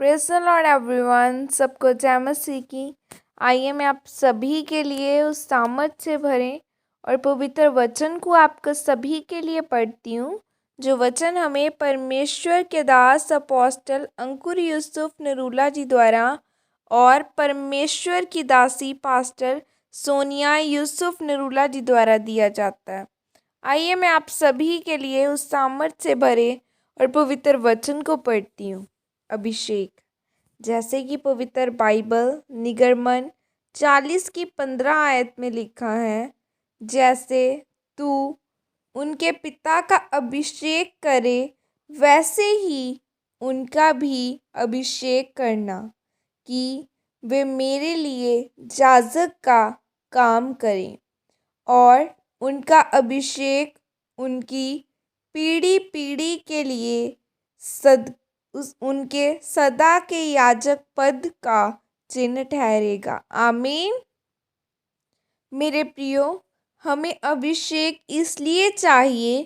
Praise the Lord everyone. सबको जय मसीह की। आइए मैं आप सभी के लिए उस सामर्थ से भरे और पवित्र वचन को आपको सभी के लिए पढ़ती हूँ, जो वचन हमें परमेश्वर के दास अपोस्टल अंकुर यूसुफ नरूला जी द्वारा और परमेश्वर की दासी पास्टर सोनिया यूसुफ नरूला जी द्वारा दिया जाता है। आइए मैं आप सभी के लिए उस सामर्थ से भरे और पवित्र वचन को पढ़ती हूँ। अभिषेक। जैसे कि पवित्र बाइबल निगमन 40 की 15 आयत में लिखा है, जैसे तू उनके पिता का अभिषेक करे वैसे ही उनका भी अभिषेक करना, कि वे मेरे लिए याजक का काम करें और उनका अभिषेक उनकी पीढ़ी पीढ़ी के लिए उनके सदा के याजक पद का चिन्ह ठहरेगा। आमीन। मेरे प्रियो, हमें अभिषेक इसलिए चाहिए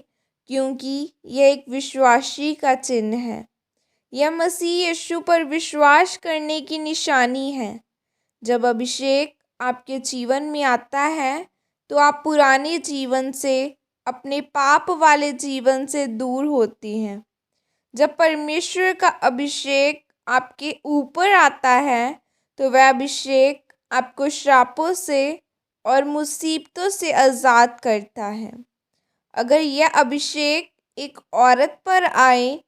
क्योंकि यह एक विश्वासी का चिन्ह है। यह मसीह यीशु पर विश्वास करने की निशानी है। जब अभिषेक आपके जीवन में आता है तो आप पुराने जीवन से, अपने पाप वाले जीवन से दूर होते हैं। जब परमेश्वर का अभिषेक आपके ऊपर आता है तो वह अभिषेक आपको श्रापों से और मुसीबतों से आज़ाद करता है। अगर यह अभिषेक एक औरत पर आए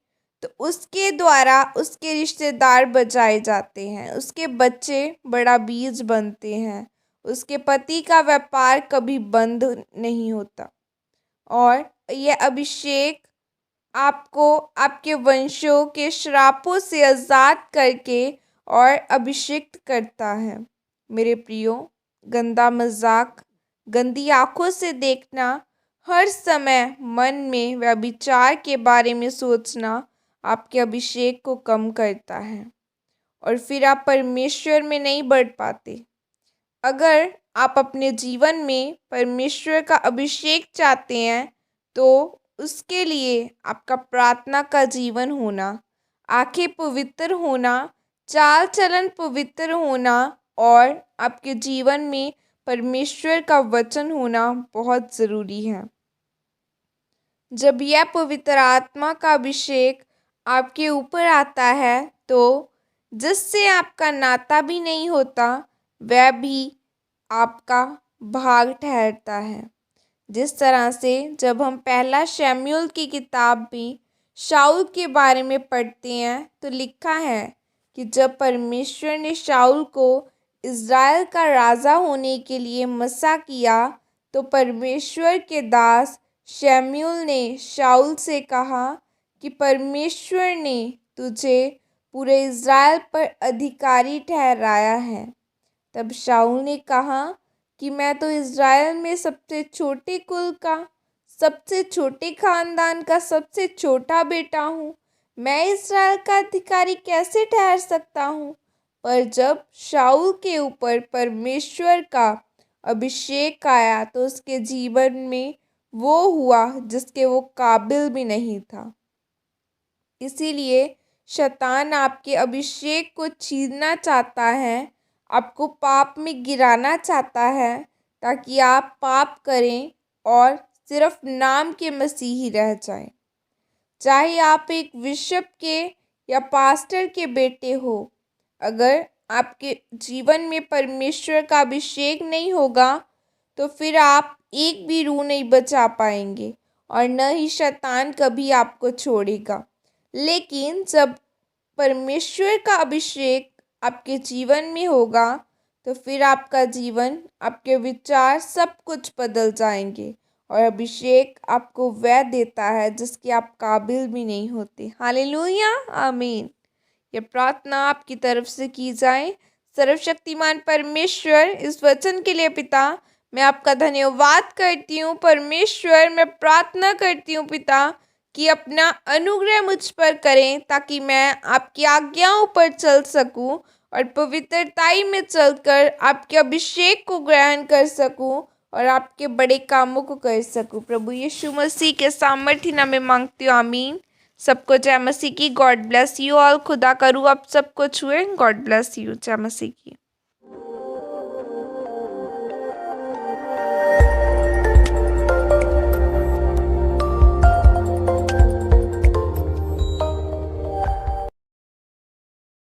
तो उसके द्वारा उसके रिश्तेदार बचाए जाते हैं, उसके बच्चे बड़ा बीज बनते हैं, उसके पति का व्यापार कभी बंद नहीं होता। और यह अभिषेक आपको आपके वंशों के श्रापों से आज़ाद करके और अभिषिक्त करता है। मेरे प्रियो, गंदा मजाक, गंदी आंखों से देखना, हर समय मन में व्यभिचार के बारे में सोचना आपके अभिषेक को कम करता है और फिर आप परमेश्वर में नहीं बढ़ पाते। अगर आप अपने जीवन में परमेश्वर का अभिषेक चाहते हैं तो उसके लिए आपका प्रार्थना का जीवन होना, आंखें पवित्र होना, चाल चलन पवित्र होना और आपके जीवन में परमेश्वर का वचन होना बहुत ज़रूरी है। जब यह पवित्र आत्मा का अभिषेक आपके ऊपर आता है तो जिससे आपका नाता भी नहीं होता वह भी आपका भाग ठहरता है। जिस तरह से जब हम पहला शमूएल की किताब में शाऊल के बारे में पढ़ते हैं तो लिखा है कि जब परमेश्वर ने शाऊल को इज़राइल का राजा होने के लिए मसा किया तो परमेश्वर के दास शमूएल ने शाऊल से कहा कि परमेश्वर ने तुझे पूरे इज़राइल पर अधिकारी ठहराया है। तब शाऊल ने कहा कि मैं तो इज़राइल में सबसे छोटे कुल का, सबसे छोटे खानदान का सबसे छोटा बेटा हूँ। मैं इज़राइल का अधिकारी कैसे ठहर सकता हूँ? पर जब शाऊल के ऊपर परमेश्वर का अभिषेक आया तो उसके जीवन में वो हुआ जिसके वो काबिल भी नहीं था। इसीलिए शैतान आपके अभिषेक को छीनना चाहता है, आपको पाप में गिराना चाहता है ताकि आप पाप करें और सिर्फ नाम के मसीही रह जाएं। चाहे आप एक बिशप के या पास्टर के बेटे हो, अगर आपके जीवन में परमेश्वर का अभिषेक नहीं होगा तो फिर आप एक भी रूह नहीं बचा पाएंगे और न ही शैतान कभी आपको छोड़ेगा। लेकिन जब परमेश्वर का अभिषेक आपके जीवन में होगा तो फिर आपका जीवन, आपके विचार सब कुछ बदल जाएंगे और अभिषेक आपको वह देता है जिसके आप काबिल भी नहीं होते। हालेलुया, आमीन। यह प्रार्थना आपकी तरफ से की जाए। सर्वशक्तिमान परमेश्वर, इस वचन के लिए पिता मैं आपका धन्यवाद करती हूँ। परमेश्वर, मैं प्रार्थना करती हूँ पिता कि अपना अनुग्रह मुझ पर करें ताकि मैं आपकी आज्ञाओं पर चल सकूं और पवित्रताई में चलकर आपके अभिषेक को ग्रहण कर सकूं और आपके बड़े कामों को कर सकूं। प्रभु यीशु मसीह के सामर्थ्य नाम में मांगती हूँ, आमीन। सबको जय मसीह की। God bless you all. खुदा करूँ आप सबको छुए। God bless you. जय मसीह की।